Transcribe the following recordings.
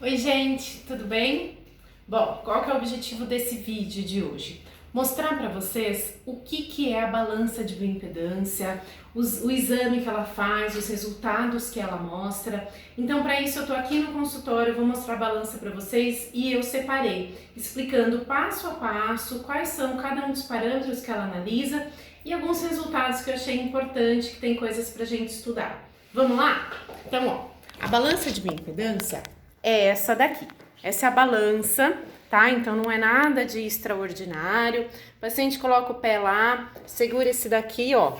Oi gente, tudo bem? Bom, qual que é o objetivo desse vídeo de hoje? Mostrar para vocês o que é a balança de bioimpedância, o exame que ela faz, os resultados que ela mostra. Então, para isso eu estou aqui no consultório, eu vou mostrar a balança para vocês e eu separei, explicando passo a passo quais são cada um dos parâmetros que ela analisa e alguns resultados que eu achei importante, que tem coisas para a gente estudar. Vamos lá? Então, ó, a balança de bioimpedância é essa daqui. Essa é a balança, tá? Então não é nada de extraordinário. O paciente coloca o pé lá, segura esse daqui, ó.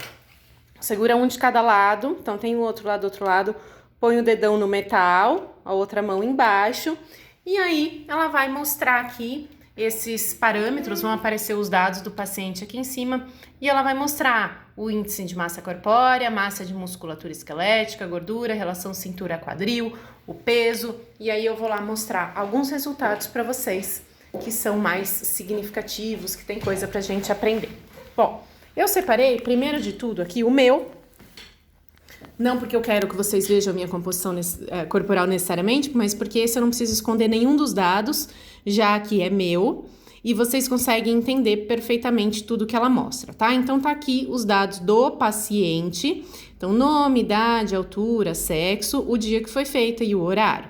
Segura um de cada lado. Então tem o outro lado, do outro lado. Põe o dedão no metal, a outra mão embaixo. E aí ela vai mostrar aqui esses parâmetros, vão aparecer os dados do paciente aqui em cima. E ela vai mostrar o índice de massa corpórea, massa de musculatura esquelética, gordura, relação cintura-quadril, o peso, e aí eu vou lá mostrar alguns resultados para vocês que são mais significativos, que tem coisa pra gente aprender. Bom, eu separei, primeiro de tudo aqui, o meu, não porque eu quero que vocês vejam a minha composição corporal necessariamente, mas porque esse eu não preciso esconder nenhum dos dados, já que é meu, e vocês conseguem entender perfeitamente tudo que ela mostra, tá? Então tá aqui os dados do paciente, então nome, idade, altura, sexo, o dia que foi feita e o horário.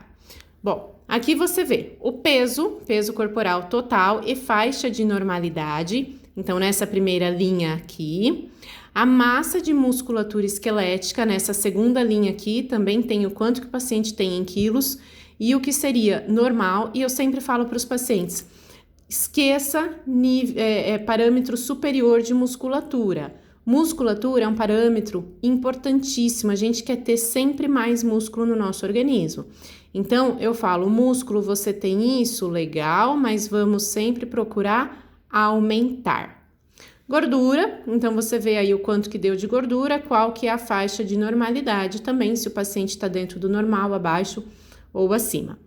Bom, aqui você vê o peso corporal total e faixa de normalidade, então nessa primeira linha aqui. A massa de musculatura esquelética, nessa segunda linha aqui, também tem o quanto que o paciente tem em quilos e o que seria normal, e eu sempre falo para os pacientes, esqueça parâmetro superior de musculatura. Musculatura é um parâmetro importantíssimo, a gente quer ter sempre mais músculo no nosso organismo. Então, eu falo, músculo, você tem isso, legal, mas vamos sempre procurar aumentar. Gordura, então você vê aí o quanto que deu de gordura, qual que é a faixa de normalidade também, se o paciente está dentro do normal, abaixo ou acima.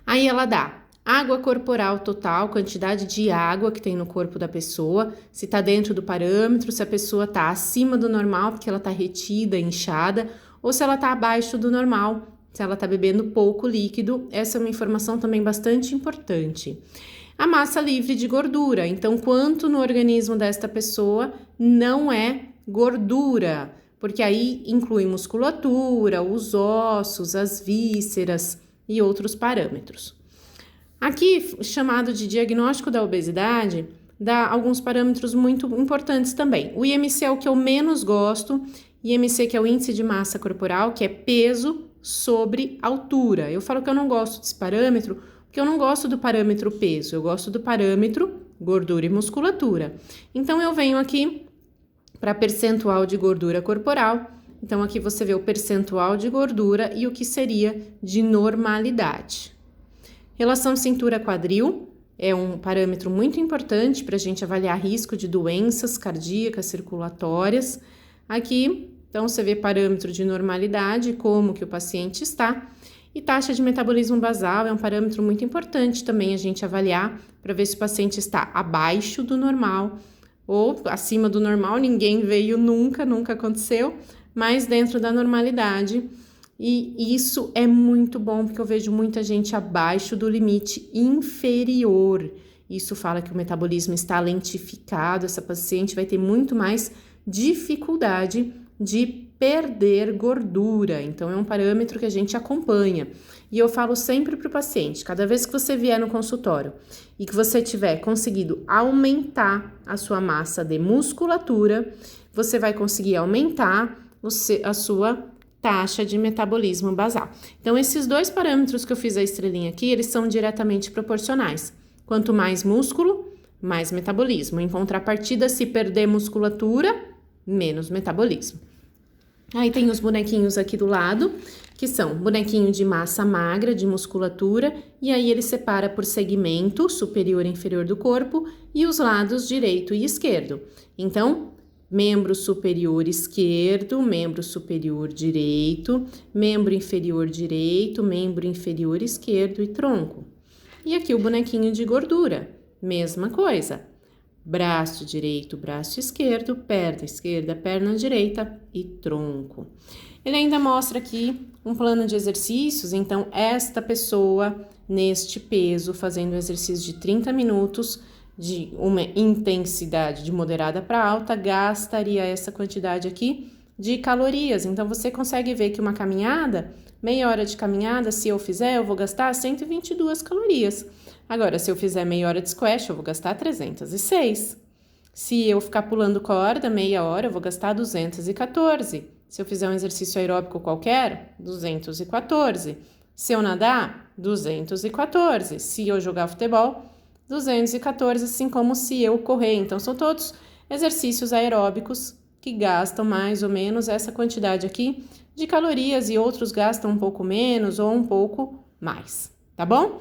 Aí ela dá água corporal total, quantidade de água que tem no corpo da pessoa, se está dentro do parâmetro, se a pessoa está acima do normal, porque ela está retida, inchada, ou se ela está abaixo do normal, se ela está bebendo pouco líquido. Essa é uma informação também bastante importante. A massa livre de gordura, então quanto no organismo desta pessoa não é gordura, porque aí inclui musculatura, os ossos, as vísceras e outros parâmetros. Aqui, chamado de diagnóstico da obesidade, dá alguns parâmetros muito importantes também. O IMC é o que eu menos gosto, IMC que é o índice de massa corporal, que é peso sobre altura. Eu falo que eu não gosto desse parâmetro, porque eu não gosto do parâmetro peso, eu gosto do parâmetro gordura e musculatura. Então, eu venho aqui para percentual de gordura corporal. Então, aqui você vê o percentual de gordura e o que seria de normalidade. Relação cintura-quadril é um parâmetro muito importante para a gente avaliar risco de doenças cardíacas, circulatórias. Aqui, então, você vê parâmetro de normalidade, como que o paciente está. E taxa de metabolismo basal é um parâmetro muito importante também a gente avaliar para ver se o paciente está abaixo do normal ou acima do normal. Ninguém veio nunca aconteceu, mas dentro da normalidade. E isso é muito bom, porque eu vejo muita gente abaixo do limite inferior. Isso fala que o metabolismo está lentificado, essa paciente vai ter muito mais dificuldade de perder gordura. Então, é um parâmetro que a gente acompanha. E eu falo sempre para o paciente, cada vez que você vier no consultório e que você tiver conseguido aumentar a sua massa de musculatura, você vai conseguir aumentar a sua taxa de metabolismo basal. Então, esses dois parâmetros que eu fiz a estrelinha aqui, eles são diretamente proporcionais. Quanto mais músculo, mais metabolismo. Em contrapartida, se perder musculatura, menos metabolismo. Aí tem os bonequinhos aqui do lado, que são bonequinho de massa magra, de musculatura, e aí ele separa por segmento superior e inferior do corpo e os lados direito e esquerdo. Então, membro superior esquerdo, membro superior direito, membro inferior direito, membro inferior esquerdo e tronco. E aqui o bonequinho de gordura, mesma coisa. Braço direito, braço esquerdo, perna esquerda, perna direita e tronco. Ele ainda mostra aqui um plano de exercícios, então esta pessoa neste peso, fazendo exercício de 30 minutos, de uma intensidade de moderada para alta, gastaria essa quantidade aqui de calorias. Então, você consegue ver que uma caminhada, meia hora de caminhada, se eu fizer, eu vou gastar 122 calorias. Agora, se eu fizer meia hora de squash, eu vou gastar 306. Se eu ficar pulando corda, meia hora, eu vou gastar 214. Se eu fizer um exercício aeróbico qualquer, 214. Se eu nadar, 214. Se eu jogar futebol, 214, assim como se eu correr. Então, são todos exercícios aeróbicos que gastam mais ou menos essa quantidade aqui de calorias e outros gastam um pouco menos ou um pouco mais, tá bom?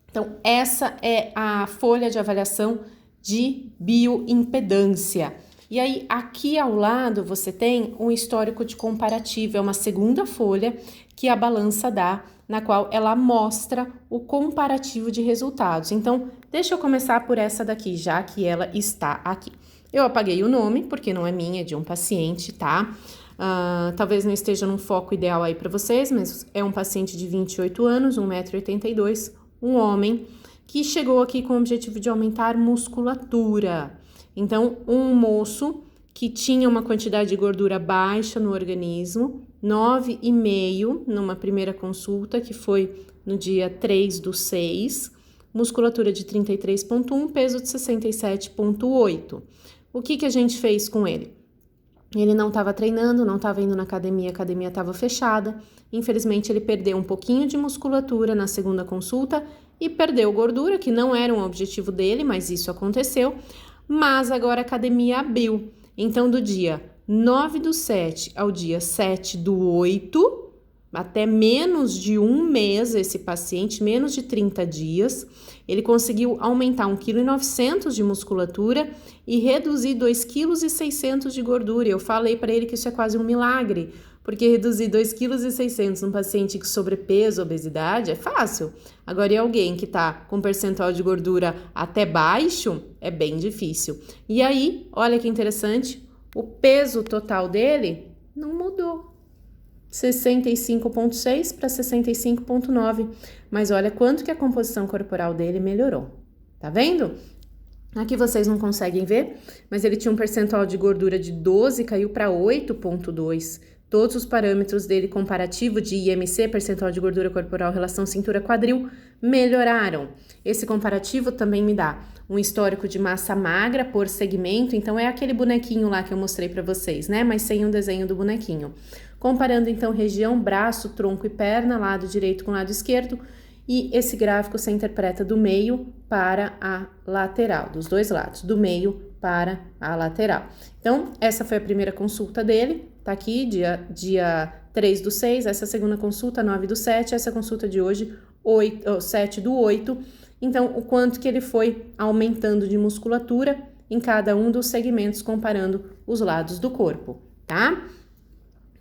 Então, essa é a folha de avaliação de bioimpedância. E aí, aqui ao lado, você tem um histórico de comparativo, é uma segunda folha que a balança dá, na qual ela mostra o comparativo de resultados. Então, deixa eu começar por essa daqui, já que ela está aqui. Eu apaguei o nome, porque não é minha, é de um paciente, tá? Talvez não esteja num foco ideal aí para vocês, mas é um paciente de 28 anos, 1,82 m, um homem, que chegou aqui com o objetivo de aumentar musculatura. Então, um moço que tinha uma quantidade de gordura baixa no organismo, 9,5 numa primeira consulta, que foi no dia 3/6, musculatura de 33,1, peso de 67,8. O que a gente fez com ele? Ele não estava treinando, não estava indo na academia, a academia estava fechada. Infelizmente, ele perdeu um pouquinho de musculatura na segunda consulta e perdeu gordura, que não era um objetivo dele, mas isso aconteceu. Mas agora a academia abriu. Então, do dia 9/7 ao dia 7/8, até menos de um mês, esse paciente, menos de 30 dias, ele conseguiu aumentar 1,9 kg de musculatura e reduzir 2,6 kg de gordura. Eu falei para ele que isso é quase um milagre, porque reduzir 2,6 kg num paciente com sobrepeso, obesidade, é fácil. Agora, em alguém que está com percentual de gordura até baixo, é bem difícil. E aí, olha que interessante, o peso total dele não mudou. 65,6 para 65,9. Mas olha quanto que a composição corporal dele melhorou. Tá vendo? Aqui vocês não conseguem ver, mas ele tinha um percentual de gordura de 12, caiu para 8,2. Todos os parâmetros dele comparativo de IMC, percentual de gordura corporal, relação cintura-quadril, melhoraram. Esse comparativo também me dá um histórico de massa magra por segmento, então é aquele bonequinho lá que eu mostrei para vocês, né? Mas sem um desenho do bonequinho. Comparando então região, braço, tronco e perna, lado direito com lado esquerdo, e esse gráfico se interpreta do meio para a lateral, dos dois lados, do meio para a lateral. Então, essa foi a primeira consulta dele, tá aqui, dia 3/6, essa segunda consulta, 9/7, essa consulta de hoje, 7/8. Então, o quanto que ele foi aumentando de musculatura em cada um dos segmentos, comparando os lados do corpo, tá?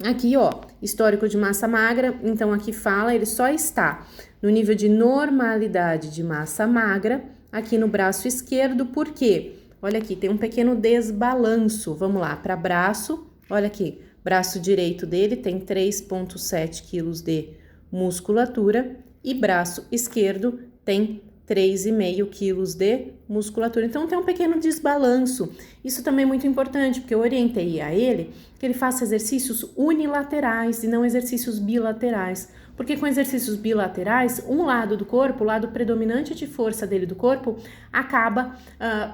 Aqui, ó, histórico de massa magra, então aqui fala, ele só está no nível de normalidade de massa magra, aqui no braço esquerdo, por quê? Olha aqui, tem um pequeno desbalanço, vamos lá, para braço, olha aqui, braço direito dele tem 3,7 quilos de musculatura e braço esquerdo tem 3,5 quilos de musculatura. Então, tem um pequeno desbalanço. Isso também é muito importante, porque eu orientei a ele que ele faça exercícios unilaterais e não exercícios bilaterais. Porque com exercícios bilaterais, um lado do corpo, o lado predominante de força dele do corpo, acaba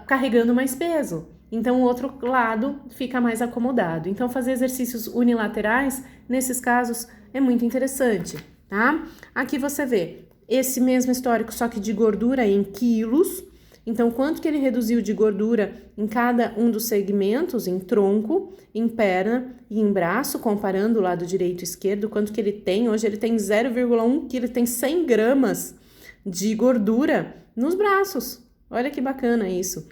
carregando mais peso. Então, o outro lado fica mais acomodado. Então, fazer exercícios unilaterais, nesses casos, é muito interessante, tá? Aqui você vê esse mesmo histórico, só que de gordura em quilos. Então, quanto que ele reduziu de gordura em cada um dos segmentos, em tronco, em perna e em braço, comparando o lado direito e esquerdo, quanto que ele tem? Hoje ele tem 0,1 kg, ele tem 100 gramas de gordura nos braços. Olha que bacana isso.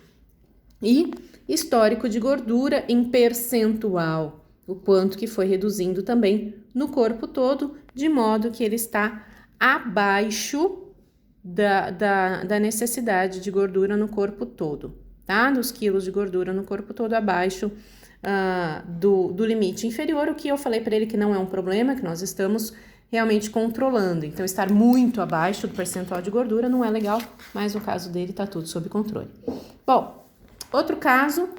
E histórico de gordura em percentual, o quanto que foi reduzindo também no corpo todo, de modo que ele está abaixo da necessidade de gordura no corpo todo, tá? Dos quilos de gordura no corpo todo, abaixo do limite inferior, o que eu falei para ele que não é um problema, que nós estamos realmente controlando. Então, estar muito abaixo do percentual de gordura não é legal, mas no caso dele tá tudo sob controle. Bom, outro caso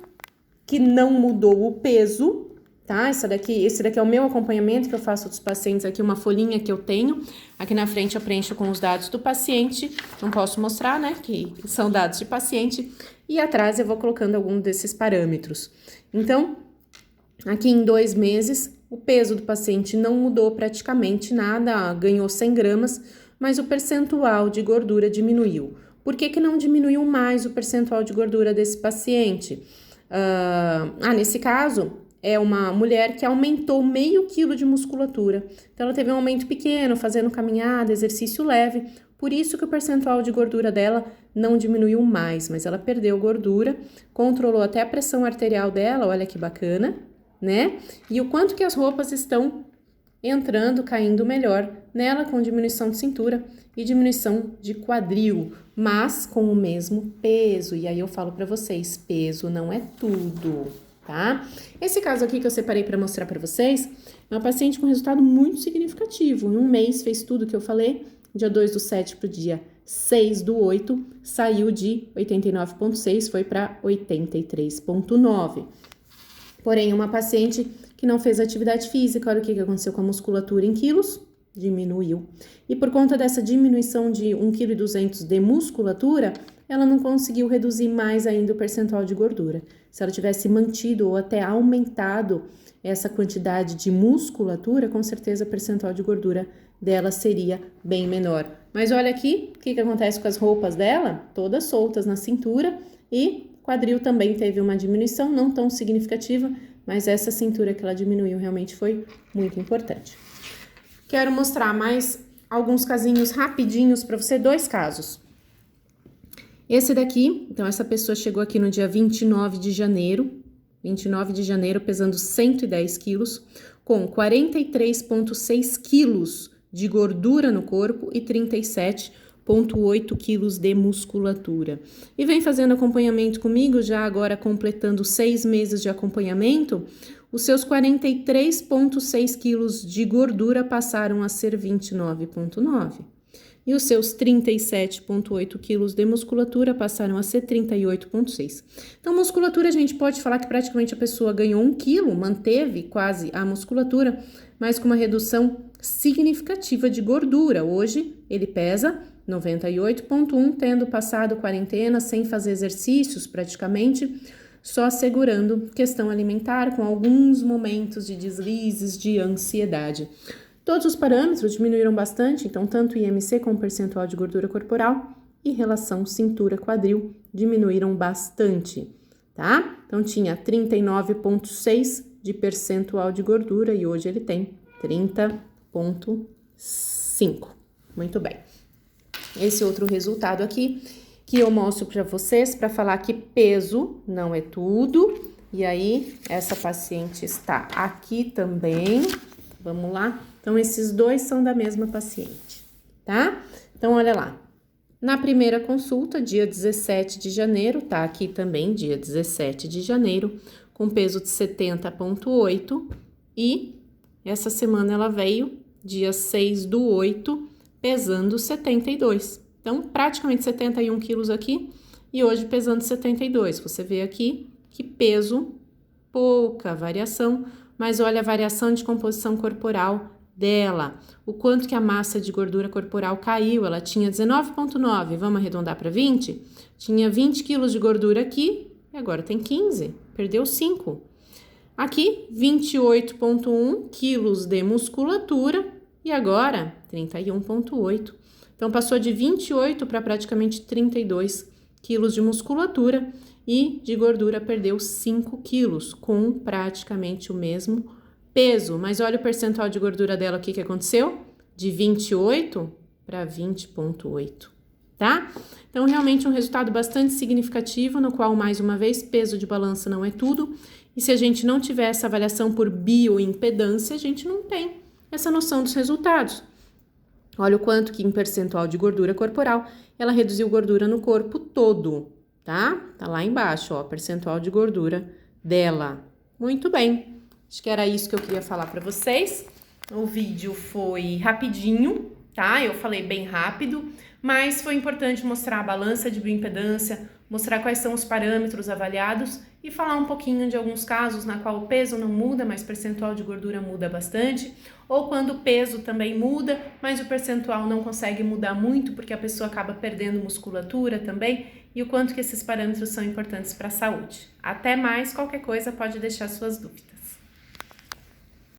que não mudou o peso, tá? Esse daqui é o meu acompanhamento que eu faço dos pacientes aqui, uma folhinha que eu tenho. Aqui na frente eu preencho com os dados do paciente, não posso mostrar, né, que são dados de paciente, e atrás eu vou colocando algum desses parâmetros. Então, aqui em 2 meses, o peso do paciente não mudou praticamente nada, ganhou 100 gramas, mas o percentual de gordura diminuiu. Por que não diminuiu mais o percentual de gordura desse paciente? Nesse caso, é uma mulher que aumentou meio quilo de musculatura. Então, ela teve um aumento pequeno, fazendo caminhada, exercício leve. Por isso que o percentual de gordura dela não diminuiu mais, mas ela perdeu gordura, controlou até a pressão arterial dela, olha que bacana, né? E o quanto que as roupas estão entrando, caindo melhor nela, com diminuição de cintura e diminuição de quadril, mas com o mesmo peso. E aí eu falo para vocês, peso não é tudo, tá? Esse caso aqui que eu separei para mostrar para vocês é uma paciente com resultado muito significativo. Em um mês fez tudo que eu falei, dia 2/7 para o dia 6/8, saiu de 89,6, foi para 83,9. Porém, uma paciente que não fez atividade física, olha o que aconteceu com a musculatura em quilos, diminuiu. E por conta dessa diminuição de 1,2 kg de musculatura, ela não conseguiu reduzir mais ainda o percentual de gordura. Se ela tivesse mantido ou até aumentado essa quantidade de musculatura, com certeza o percentual de gordura dela seria bem menor. Mas olha aqui, o que acontece com as roupas dela? Todas soltas na cintura e quadril também teve uma diminuição, não tão significativa, mas essa cintura que ela diminuiu realmente foi muito importante. Quero mostrar mais alguns casinhos rapidinhos para você, 2 casos. Esse daqui, então essa pessoa chegou aqui no dia 29 de janeiro, pesando 110 quilos, com 43,6 quilos de gordura no corpo e 37,8 quilos de musculatura. E vem fazendo acompanhamento comigo, já agora completando 6 meses de acompanhamento, os seus 43,6 quilos de gordura passaram a ser 29,9. E os seus 37,8 quilos de musculatura passaram a ser 38,6. Então, musculatura, a gente pode falar que praticamente a pessoa ganhou 1 quilo, manteve quase a musculatura, mas com uma redução significativa de gordura. Hoje, ele pesa 98,1, tendo passado quarentena sem fazer exercícios praticamente, só segurando questão alimentar, com alguns momentos de deslizes, de ansiedade. Todos os parâmetros diminuíram bastante, então tanto o IMC como o percentual de gordura corporal e relação cintura-quadril diminuíram bastante, tá? Então tinha 39,6 de percentual de gordura e hoje ele tem 30,5. Muito bem. Esse outro resultado aqui que eu mostro para vocês para falar que peso não é tudo. E aí, essa paciente está aqui também. Vamos lá? Então, esses 2 são da mesma paciente, tá? Então, olha lá. Na primeira consulta, dia 17 de janeiro, tá aqui também, dia 17 de janeiro, com peso de 70,8. E essa semana ela veio, dia 6/8, pesando 72. Então, praticamente 71 quilos aqui e hoje pesando 72. Você vê aqui que peso, pouca variação, mas olha a variação de composição corporal dela. O quanto que a massa de gordura corporal caiu. Ela tinha 19,9, vamos arredondar para 20? Tinha 20 quilos de gordura aqui e agora tem 15, perdeu 5. Aqui, 28,1 quilos de musculatura e agora 31,8. Então, passou de 28 para praticamente 32 quilos de musculatura e de gordura perdeu 5 quilos, com praticamente o mesmo peso. Mas olha o percentual de gordura dela, o que aconteceu? De 28 para 20,8, tá? Então, realmente um resultado bastante significativo, no qual, mais uma vez, peso de balança não é tudo. E se a gente não tiver essa avaliação por bioimpedância, a gente não tem essa noção dos resultados. Olha o quanto que em percentual de gordura corporal ela reduziu gordura no corpo todo, tá? Tá lá embaixo, ó, percentual de gordura dela. Muito bem. Acho que era isso que eu queria falar para vocês. O vídeo foi rapidinho, tá? Eu falei bem rápido, mas foi importante mostrar a balança de bioimpedância, mostrar quais são os parâmetros avaliados e falar um pouquinho de alguns casos na qual o peso não muda, mas o percentual de gordura muda bastante, ou quando o peso também muda, mas o percentual não consegue mudar muito porque a pessoa acaba perdendo musculatura também, e o quanto que esses parâmetros são importantes para a saúde. Até mais, qualquer coisa pode deixar suas dúvidas.